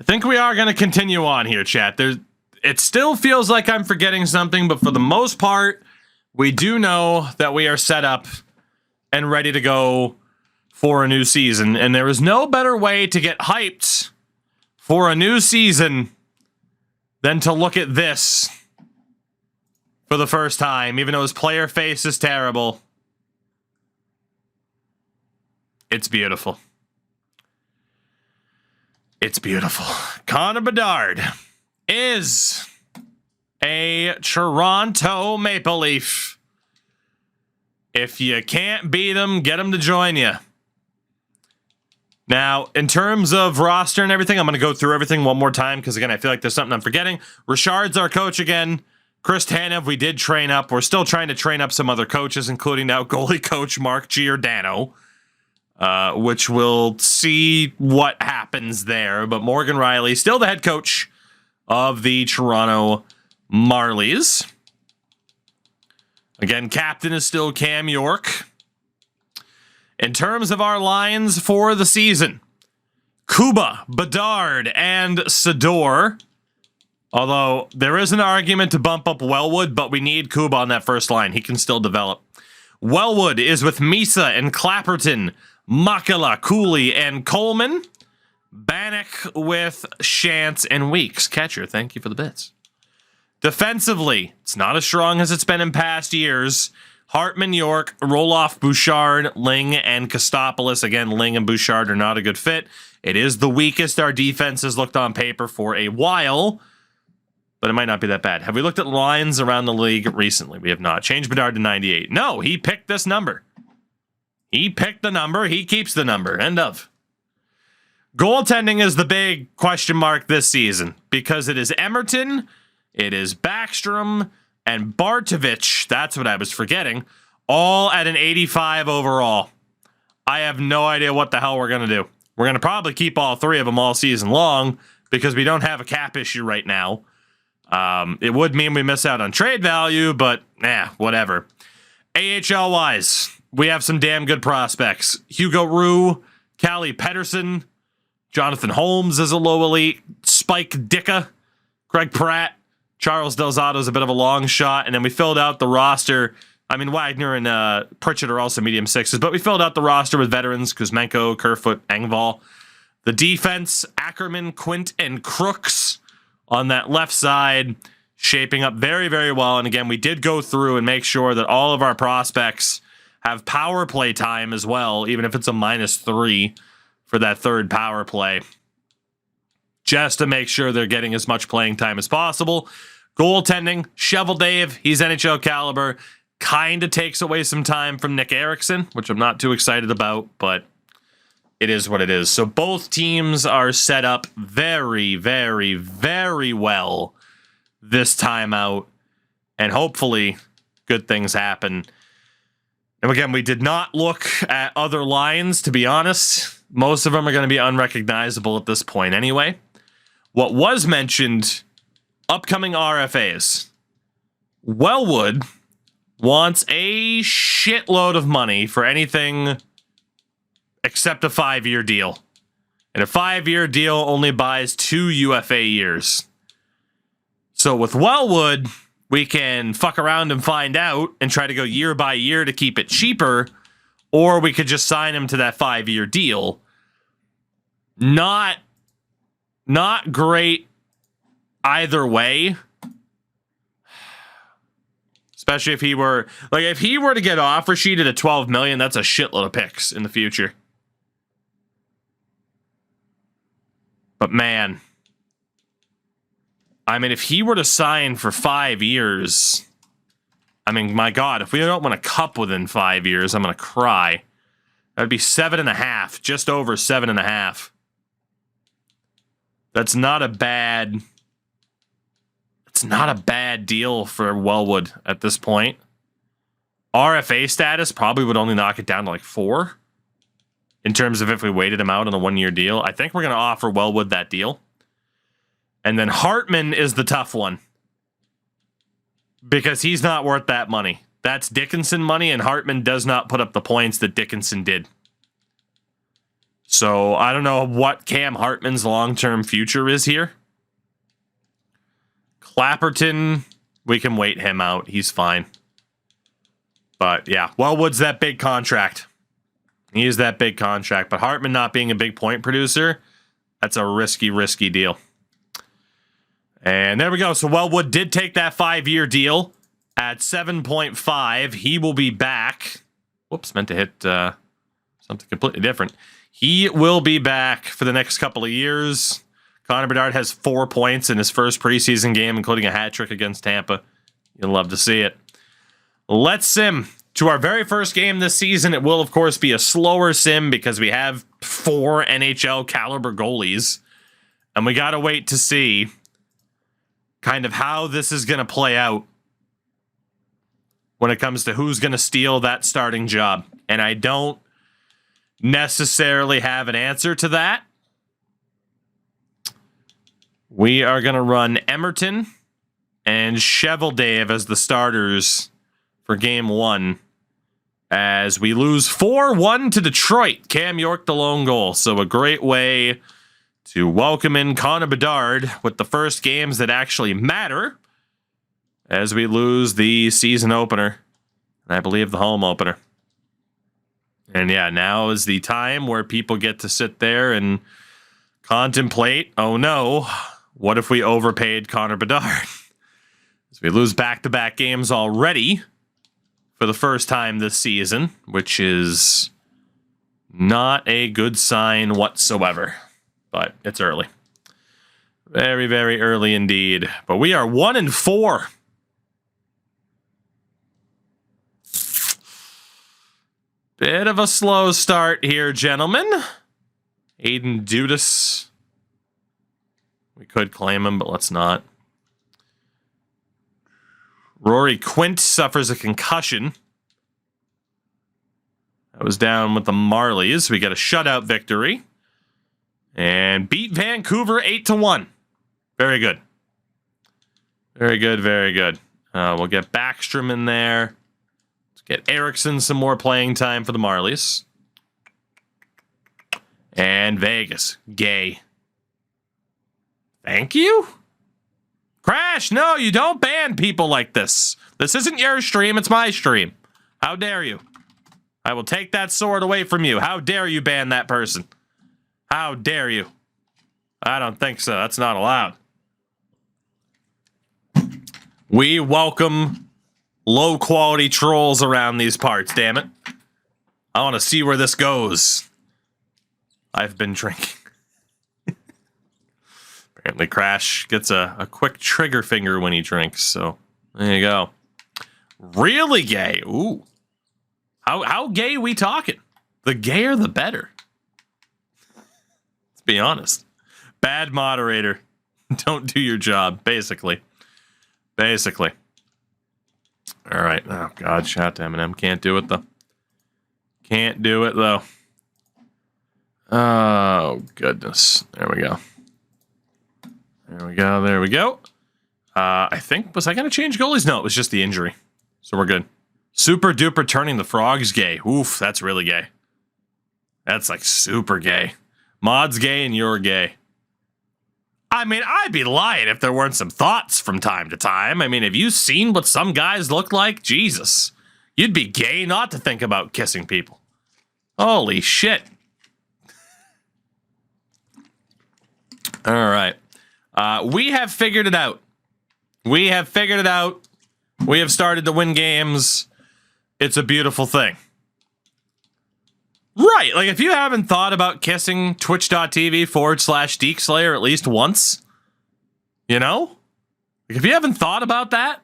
I think we are going to continue on here, chat. It still feels like I'm forgetting something, but for the most part, we do know that we are set up and ready to go for a new season. And there is no better way to get hyped for a new season than to look at this for the first time, even though his player face is terrible. It's beautiful. It's beautiful. Connor Bedard is a Toronto Maple Leaf. If you can't beat them, get them to join you. Now, in terms of roster and everything, I'm going to go through everything one more time because, again, I feel like there's something I'm forgetting. Richard's our coach again. Chris Tanev, we did train up. We're still trying to train up some other coaches, including now goalie coach Mark Giordano, which we'll see what happens there. But Morgan Riley, still the head coach of the Toronto Marlies. Again, captain is still Cam York. In terms of our lines for the season, Kuba, Bedard, and Sador. Although there is an argument to bump up Wellwood, but we need Kuba on that first line. He can still develop. Wellwood is with Misa and Clapperton, Makala, Cooley, and Coleman. Bannock with Shantz and Weeks. Catcher, thank you for the bits. Defensively, it's not as strong as it's been in past years. Hartman, York, Roloff, Bouchard, Ling, and Kostopoulos. Again, Ling and Bouchard are not a good fit. It is the weakest our defense has looked on paper for a while, but it might not be that bad. Have we looked at lines around the league recently? We have not. Change Bedard to 98. No, he picked this number. He picked the number. He keeps the number. End of. Goaltending is the big question mark this season because it is Emerton, it is Backstrom, and Bartovich, that's what I was forgetting, all at an 85 overall. I have no idea what the hell we're going to do. We're going to probably keep all three of them all season long because we don't have a cap issue right now. It would mean we miss out on trade value, but whatever. AHL-wise, we have some damn good prospects. Hugo Rue, Callie Pedersen, Jonathan Holmes is a low elite, Spike Dicka, Craig Pratt, Charles Delzato is a bit of a long shot, and then we filled out the roster. I mean, Wagner and Pritchett are also medium sixes, but we filled out the roster with veterans, Kuzmenko, Kerfoot, Engvall. The defense, Ackerman, Quint, and Crooks on that left side, shaping up very, very well. And again, we did go through and make sure that all of our prospects have power play time as well, even if it's a -3 for that third power play, just to make sure they're getting as much playing time as possible. Goaltending, Shovel Dave, he's NHL caliber. Kind of takes away some time from Nick Erickson, which I'm not too excited about, but it is what it is. So both teams are set up very, very, very well this time out, and hopefully good things happen. And again, we did not look at other lines, to be honest. Most of them are going to be unrecognizable at this point anyway. What was mentioned, upcoming RFAs. Wellwood wants a shitload of money for anything except a 5-year deal. And a 5-year deal only buys 2 UFA years. So with Wellwood, we can fuck around and find out and try to go year by year to keep it cheaper, or we could just sign him to that 5-year deal. Not great either way. Especially if he were to get offer sheeted at $12 million, that's a shitload of picks in the future. But man, I mean, if he were to sign for 5 years, I mean, my God, if we don't win a cup within 5 years, I'm going to cry. That'd be 7.5, just over 7.5. That's not a bad... It's not a bad deal for Wellwood at this point. RFA status probably would only knock it down to like 4 in terms of if we waited him out on a 1-year deal. I think we're going to offer Wellwood that deal. And then Hartman is the tough one because he's not worth that money. That's Dickinson money, and Hartman does not put up the points that Dickinson did. So I don't know what Cam Hartman's long-term future is here. Clapperton, we can wait him out. He's fine. But yeah, Wellwood's that big contract. He is that big contract. But Hartman not being a big point producer, that's a risky, risky deal. And there we go. So Wellwood did take that 5-year deal at 7.5. He will be back. Whoops, meant to hit something completely different. He will be back for the next couple of years. Connor Bedard has 4 points in his first preseason game, including a hat trick against Tampa. You'll love to see it. Let's sim to our very first game this season. It will, of course, be a slower sim because we have 4 NHL caliber goalies. And we got to wait to see kind of how this is going to play out when it comes to who's going to steal that starting job. And I don't necessarily have an answer to that. We are going to run Emerton and Cheveldave as the starters for game 1 as we lose 4-1 to Detroit. Cam York the lone goal. So a great way to welcome in Connor Bedard with the first games that actually matter as we lose the season opener. And I believe the home opener. And yeah, now is the time where people get to sit there and contemplate, oh no, what if we overpaid Connor Bedard? As we lose back-to-back games already for the first time this season, which is not a good sign whatsoever. But it's early. Very, very early indeed. But we are 1-4. Bit of a slow start here, gentlemen. Aiden Dudas. We could claim him, but let's not. Rory Quint suffers a concussion. That was down with the Marlies. We got a shutout victory. And beat Vancouver 8-1. Very good. Very good, very good. We'll get Backstrom in there. Let's get Erickson some more playing time for the Marlies. And Vegas. Gay. Thank you? Crash, no, you don't ban people like this. This isn't your stream, it's my stream. How dare you? I will take that sword away from you. How dare you ban that person? How dare you? I don't think so. That's not allowed. We welcome low-quality trolls around these parts, damn it. I want to see where this goes. I've been drinking. Apparently Crash gets a quick trigger finger when he drinks, so there you go. Really gay. Ooh. How gay we talking? The gayer the better. Let's be honest. Bad moderator. Don't do your job, basically. Basically. All right. Oh, God. Shout to Eminem. Can't do it, though. Can't do it, though. Oh, goodness. There we go. There we go. There we go. I think, was I going to change goalies? No, it was just the injury. So we're good. Super duper turning the frogs gay. Oof, that's really gay. That's like super gay. Mod's gay and you're gay. I mean, I'd be lying if there weren't some thoughts from time to time. I mean, have you seen what some guys look like? Jesus. You'd be gay not to think about kissing people. Holy shit. All right. We have figured it out. We have figured it out. We have started to win games. It's a beautiful thing. Right. Like, if you haven't thought about kissing twitch.tv/DeekSlayer at least once, you know? Like, if you haven't thought about that,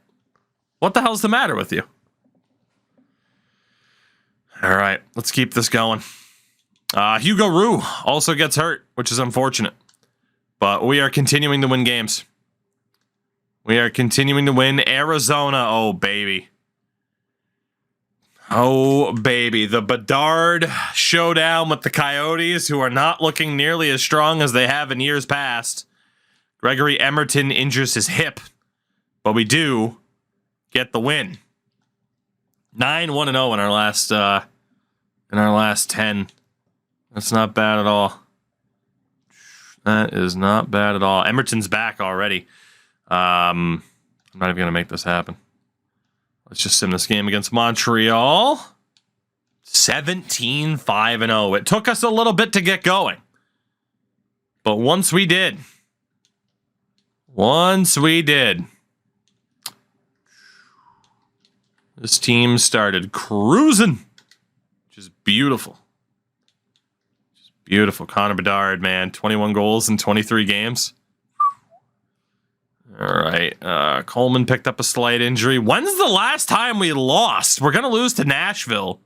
what the hell's the matter with you? All right. Let's keep this going. Hugo Rue also gets hurt, which is unfortunate. But we are continuing to win games. We are continuing to win. Arizona, oh, baby. Oh, baby. The Bedard showdown with the Coyotes, who are not looking nearly as strong as they have in years past. Gregory Emerton injures his hip, but we do get the win. 9-1-0 in our last 10. That's not bad at all. That is not bad at all. Emerton's back already. I'm not even going to make this happen. Let's just sim this game against Montreal. 17-5-0. It took us a little bit to get going. But once we did. This team started cruising. Which is beautiful. Beautiful. Connor Bedard, man. 21 goals in 23 games. All right. Coleman picked up a slight injury. When's the last time we lost? We're going to lose to Nashville.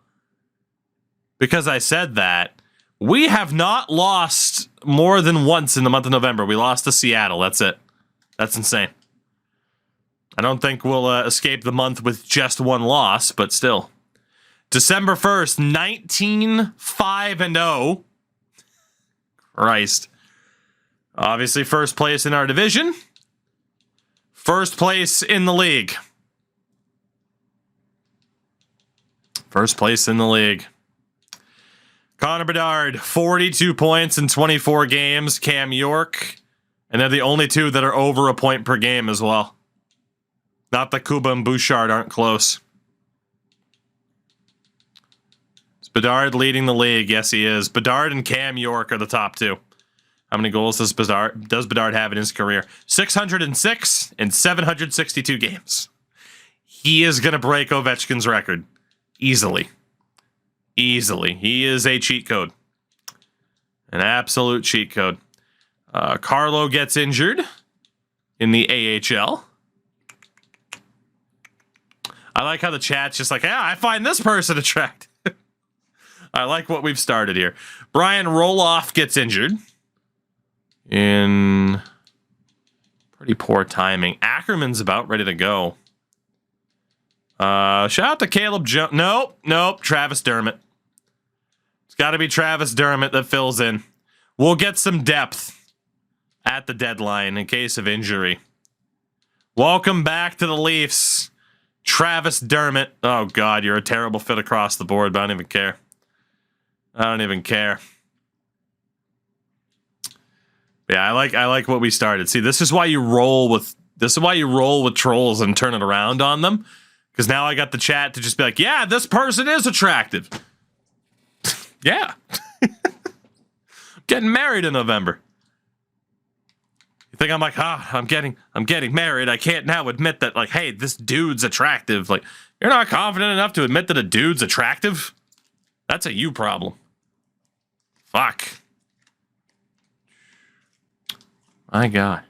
Because I said that. We have not lost more than once in the month of November. We lost to Seattle. That's it. That's insane. I don't think we'll escape the month with just one loss, but still. December 1st, 19-5-0. Christ. Obviously, first place in our division. First place in the league. First place in the league. Connor Bedard, 42 points in 24 games. Cam York. And they're the only two that are over a point per game as well. Not that Kuba and Bouchard aren't close. Is Bedard leading the league? Yes, he is. Bedard and Cam York are the top two. How many goals does Bedard have in his career? 606 in 762 games. He is going to break Ovechkin's record. Easily. Easily. He is a cheat code. An absolute cheat code. Carlo gets injured in the AHL. I like how the chat's just like, yeah, I find this person attractive. I like what we've started here. Brian Roloff gets injured. In pretty poor timing. Ackerman's about ready to go. Shout out to Caleb Jones. Nope. Travis Dermott. It's got to be Travis Dermott that fills in. We'll get some depth at the deadline in case of injury. Welcome back to the Leafs, Travis Dermott. Oh, God, you're a terrible fit across the board, but I don't even care. Yeah, I like what we started. See, this is why you roll with trolls and turn it around on them. Because now I got the chat to just be like, yeah, this person is attractive. Yeah. Getting married in November. You think I'm like, I'm getting married. I can't now admit that, like, hey, this dude's attractive. Like, you're not confident enough to admit that a dude's attractive? That's a you problem. Fuck. My God.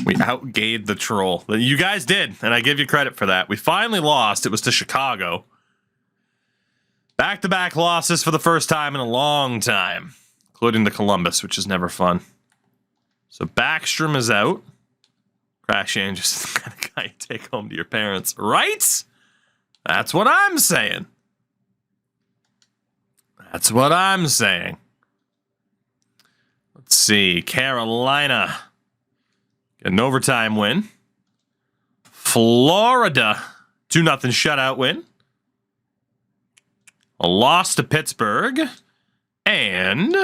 We outgayed the troll. You guys did, and I give you credit for that. We finally lost. It was to Chicago. Back-to-back losses for the first time in a long time, including to Columbus, which is never fun. So Backstrom is out. Crash Angels is the kind of guy you take home to your parents, right? That's what I'm saying. Let's see. Carolina. Get an overtime win. Florida. 2-0 shutout win. A loss to Pittsburgh. And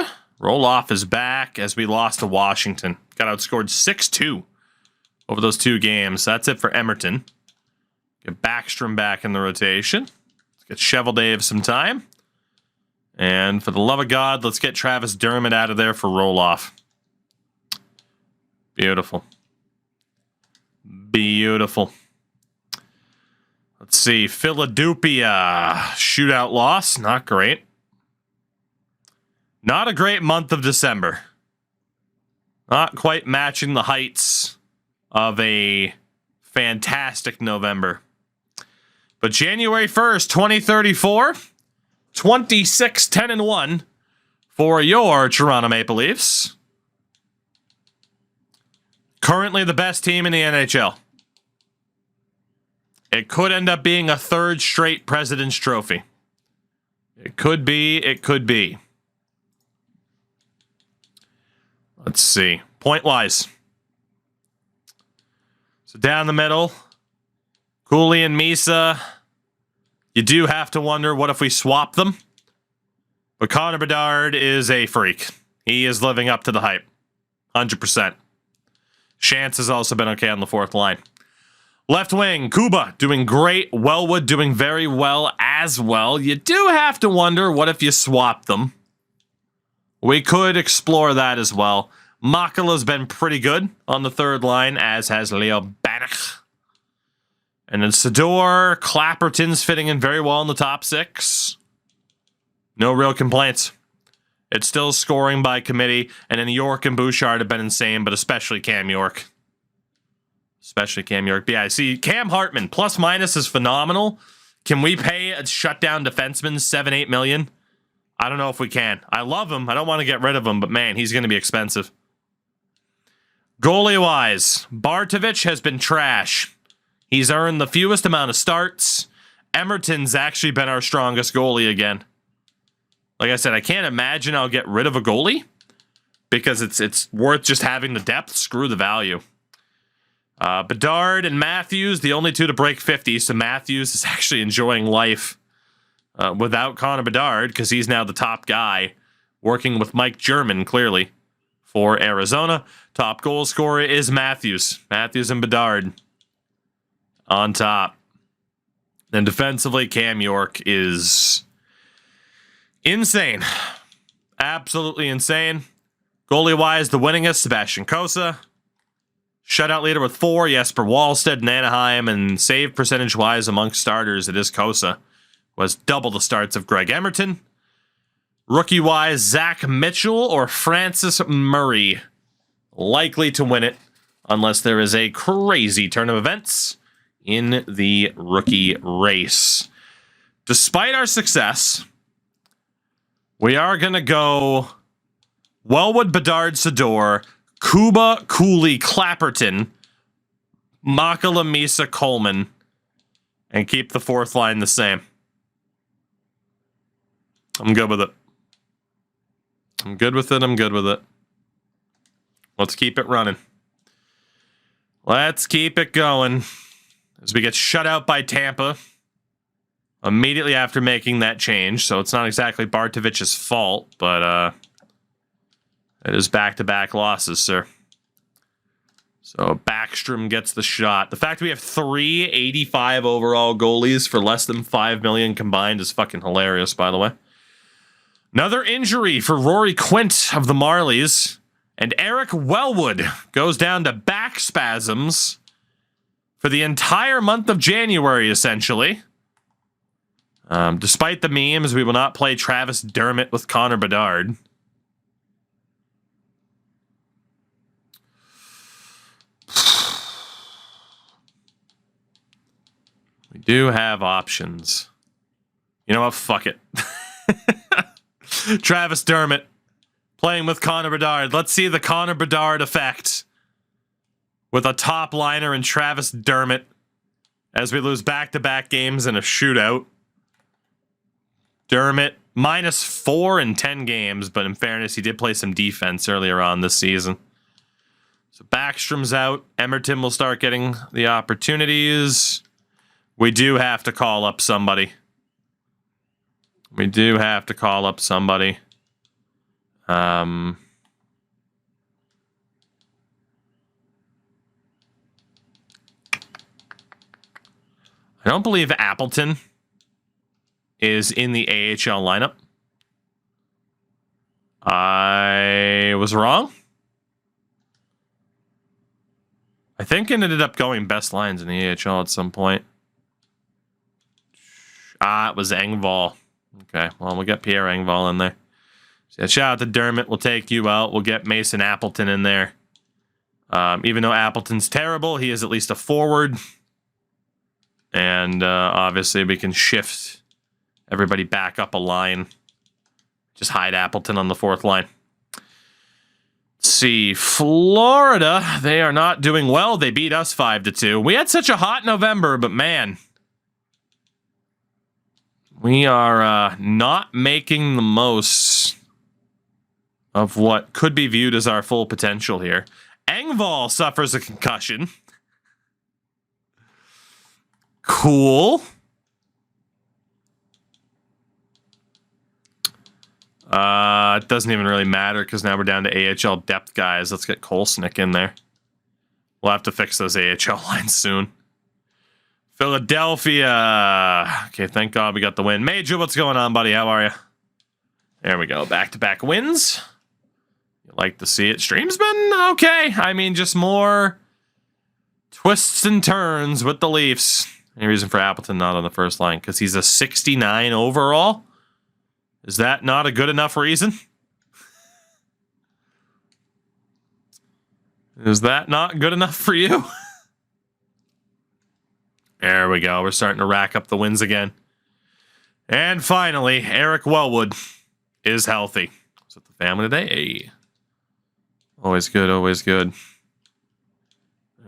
Roloff is back as we lost to Washington. Got outscored 6-2 over those two games. That's it for Emerton. Get Backstrom back in the rotation. Let's get Cheveldae some time. And for the love of God, let's get Travis Dermott out of there for Roloff. Beautiful. Let's see. Philadelphia. Shootout loss. Not great. Not a great month of December. Not quite matching the heights of a fantastic November. But January 1st, 2034, 26-10-1 for your Toronto Maple Leafs. Currently the best team in the NHL. It could end up being a third straight President's Trophy. It could be. Let's see. Point-wise. So down the middle, Cooley and Misa, You do have to wonder, what if we swap them? But Connor Bedard is a freak. He is living up to the hype. 100%. Chance has also been okay on the fourth line. Left wing, Kuba doing great. Wellwood doing very well as well. You do have to wonder, what if you swap them? We could explore that as well. Makala's been pretty good on the third line, as has Leo Banach. And then Sador, Clapperton's fitting in very well in the top six. No real complaints. It's still scoring by committee. And then York and Bouchard have been insane, but especially Cam York. Especially Cam York. But yeah, see, Cam Hartman, plus minus is phenomenal. Can we pay a shutdown defenseman $7-8 million? I don't know if we can. I love him. I don't want to get rid of him, but man, he's going to be expensive. Goalie-wise, Bartovich has been trash. He's earned the fewest amount of starts. Emerton's actually been our strongest goalie again. Like I said, I can't imagine I'll get rid of a goalie because it's worth just having the depth. Screw the value. Bedard and Matthews, the only two to break 50. So Matthews is actually enjoying life without Connor Bedard because he's now the top guy, working with Mike German, clearly, for Arizona. Top goal scorer is Matthews. Matthews and Bedard on top. Then defensively, Cam York is insane. Absolutely insane. Goalie-wise, the winningest, Sebastian Cossa. Shutout leader with 4, Jesper Wallstedt in Anaheim. And save percentage-wise amongst starters, it is Cossa. Was double the starts of Greg Emerton. Rookie-wise, Zach Mitchell or Francis Murray. Likely to win it, unless there is a crazy turn of events in the rookie race. Despite our success, we are going to go Wellwood, Bedard, Sador, Kuba, Cooley, Clapperton, Makala, Misa, Coleman, and keep the fourth line the same. I'm good with it. I'm good with it. I'm good with it. Let's keep it running. Let's keep it going. As we get shut out by Tampa immediately after making that change. So it's not exactly Bartovich's fault, but it is back-to-back losses, sir. So Backstrom gets the shot. The fact we have 3 85 overall goalies for less than $5 million combined is fucking hilarious, by the way. Another injury for Rory Quint of the Marlies. And Eric Wellwood goes down to back spasms for the entire month of January, essentially. Despite the memes, we will not play Travis Dermott with Connor Bedard. We do have options. You know what? Fuck it. Travis Dermott playing with Connor Bedard. Let's see the Connor Bedard effect with a top liner and Travis Dermott as we lose back-to-back games in a shootout. Dermott -4 in 10 games, but in fairness, he did play some defense earlier on this season. So Backstrom's out. Emerton will start getting the opportunities. We do have to call up somebody. We do have to call up somebody. I don't believe Appleton is in the AHL lineup. I was wrong. I think it ended up going best lines in the AHL at some point. It was Engvall. Okay, well, we'll get Pierre Engvall in there. So yeah, shout out to Dermott. We'll take you out. We'll get Mason Appleton in there. Even though Appleton's terrible, he is at least a forward. And obviously we can shift everybody back up a line. Just hide Appleton on the fourth line. Let's see. Florida, they are not doing well. They beat us 5-2. We had such a hot November, but man, we are not making the most of what could be viewed as our full potential here. Engvall suffers a concussion. Cool. It doesn't even really matter because now we're down to AHL depth guys. Let's get Kolsnick in there. We'll have to fix those AHL lines soon. Philadelphia. Okay, thank God we got the win. Major, what's going on, buddy? How are you? There we go. Back-to-back wins. You like to see it. Stream's been okay. I mean, just more twists and turns with the Leafs. Any reason for Appleton not on the first line? Because he's a 69 overall? Is that not a good enough reason? Is that not good enough for you? There we go. We're starting to rack up the wins again. And finally, Eric Wellwood is healthy. Is it the family today? Hey. Always good, always good.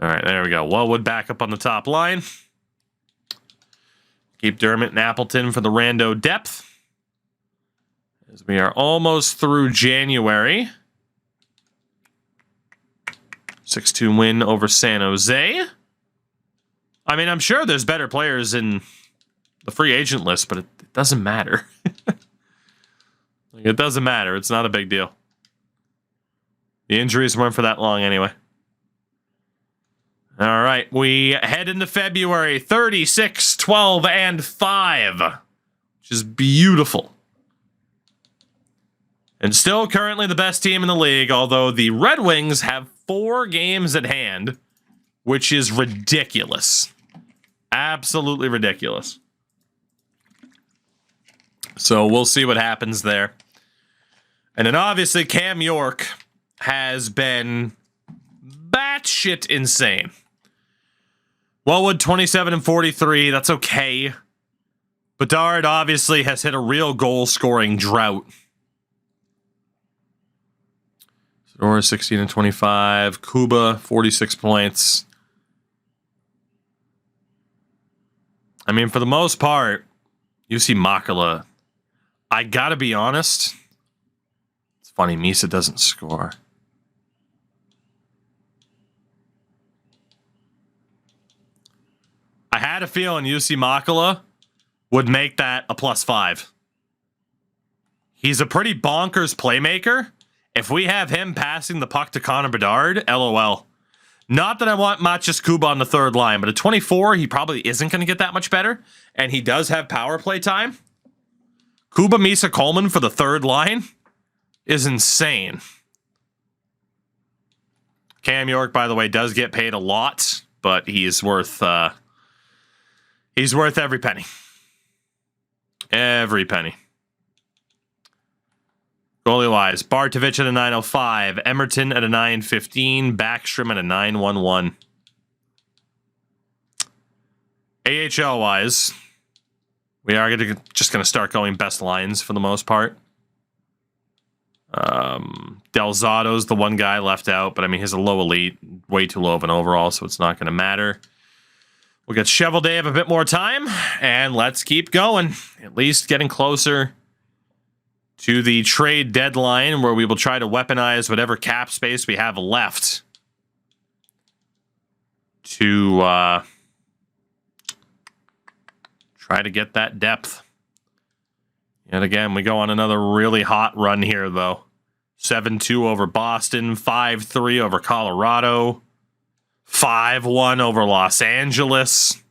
All right, there we go. Wellwood back up on the top line. Keep Dermott and Appleton for the rando depth. As we are almost through January. 6-2 win over San Jose. I mean, I'm sure there's better players in the free agent list, but it doesn't matter. It doesn't matter. It's not a big deal. The injuries weren't for that long anyway. All right, we head into February, 36, 12, and 5, which is beautiful. And still currently the best team in the league, although the Red Wings have 4 games at hand, which is ridiculous. Absolutely ridiculous. So we'll see what happens there. And then obviously Cam York has been batshit insane. Wellwood 27 and 43, that's okay. Bedard obviously has hit a real goal-scoring drought. Or 16 and 25. Kuba 46 points. I mean, for the most part, you see Makala. I gotta be honest. It's funny, Misa doesn't score. I had a feeling UC Makala would make that a +5. He's a pretty bonkers playmaker. If we have him passing the puck to Connor Bedard, LOL. Not that I want Matches Kuba on the third line, but at 24, he probably isn't going to get that much better. And he does have power play time. Kuba, Misa, Coleman for the third line is insane. Cam York, by the way, does get paid a lot, but he's worth every penny. Every penny. Goalie-wise, Bartovich at a 905, Emerton at a 915, Backstrom at a 911. AHL-wise, we are just going to start going best lines for the most part. Del Zotto's the one guy left out, but I mean, he's a low elite, way too low of an overall, so it's not going to matter. We'll get Shovel Day a bit more time, and let's keep going. At least getting closer to the trade deadline, where we will try to weaponize whatever cap space we have left to try to get that depth. And again, we go on another really hot run here, though. 7-2 over Boston, 5-3 over Colorado, 5-1 over Los Angeles,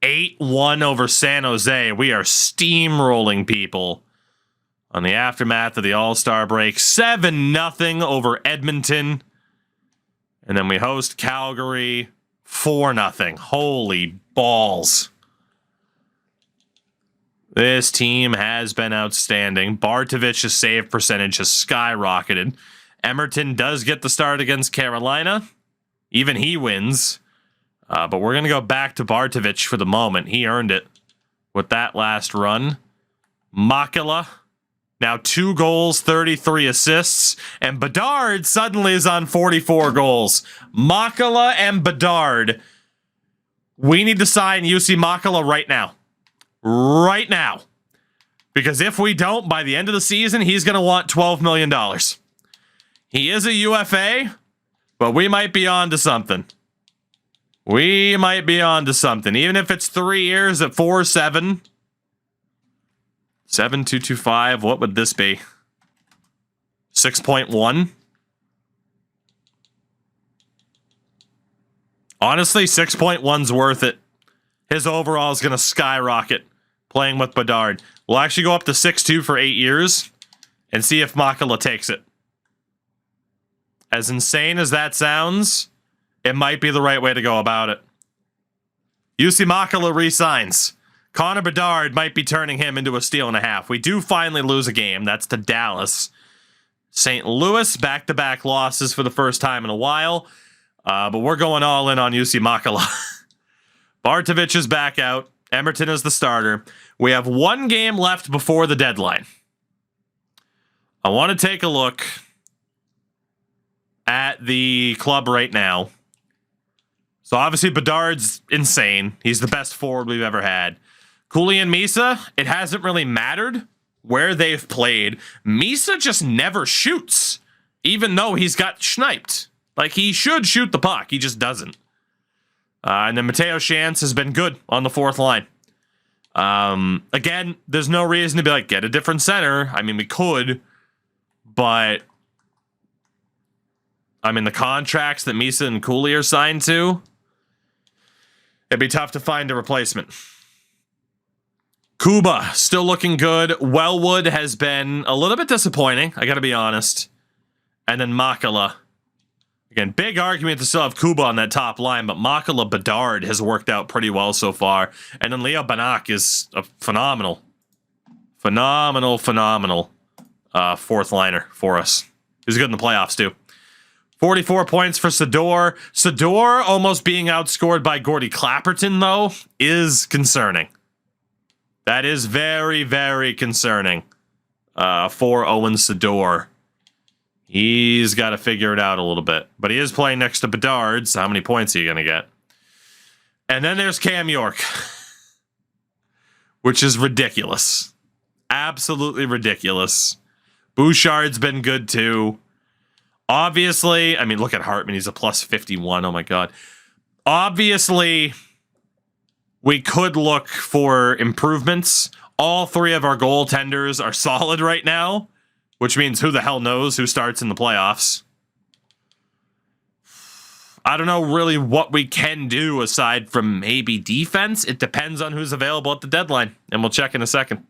8-1 over San Jose. We are steamrolling people on the aftermath of the All-Star break. 7-0 over Edmonton. And then we host Calgary 4-0. Holy balls. This team has been outstanding. Bartovich's save percentage has skyrocketed. Emerton does get the start against Carolina. Even he wins. But we're going to go back to Bartovich for the moment. He earned it with that last run. Makela, now 2 goals, 33 assists. And Bedard suddenly is on 44 goals. Makela and Bedard. We need to sign UC Makela right now. Right now. Because if we don't, by the end of the season, he's going to want $12 million. He is a UFA, but we might be on to something. We might be on to something. Even if it's 3 years at 4-7, 7,225. What would this be? 6.1. Honestly, 6.1's worth it. His overall is going to skyrocket playing with Bedard. We'll actually go up to 6.2 for 8 years and see if Makala takes it. As insane as that sounds, it might be the right way to go about it. UC Makala resigns. Connor Bedard might be turning him into a steal and a half. We do finally lose a game. That's to Dallas. St. Louis, back-to-back losses for the first time in a while. But we're going all in on UC Makala. Bartovich is back out. Emerton is the starter. We have one game left before the deadline. I want to take a look at the club right now. So obviously Bedard's insane. He's the best forward we've ever had. Cooley and Misa, it hasn't really mattered where they've played. Misa just never shoots, even though he's got sniped. Like, he should shoot the puck. He just doesn't. And then Mateo Shantz has been good on the fourth line. Again, there's no reason to be like, get a different center. I mean, we could, but I mean, the contracts that Misa and Cooley are signed to, it'd be tough to find a replacement. Kuba, still looking good. Wellwood has been a little bit disappointing, I gotta be honest. And then Makala. Again, big argument to still have Kuba on that top line, but Makala Bedard has worked out pretty well so far. And then Leo Banak is a phenomenal fourth liner for us. He's good in the playoffs, too. 44 points for Sador. Sador almost being outscored by Gordy Clapperton, though, is concerning. That is very, very concerning for Owen Sador. He's got to figure it out a little bit. But he is playing next to Bedard, so how many points are you going to get? And then there's Cam York, which is ridiculous. Absolutely ridiculous. Bouchard's been good, too. Obviously, I mean, look at Hartman. He's a plus 51. Oh, my God. Obviously, we could look for improvements. All three of our goaltenders are solid right now, which means who the hell knows who starts in the playoffs. I don't know really what we can do aside from maybe defense. It depends on who's available at the deadline, and we'll check in a second.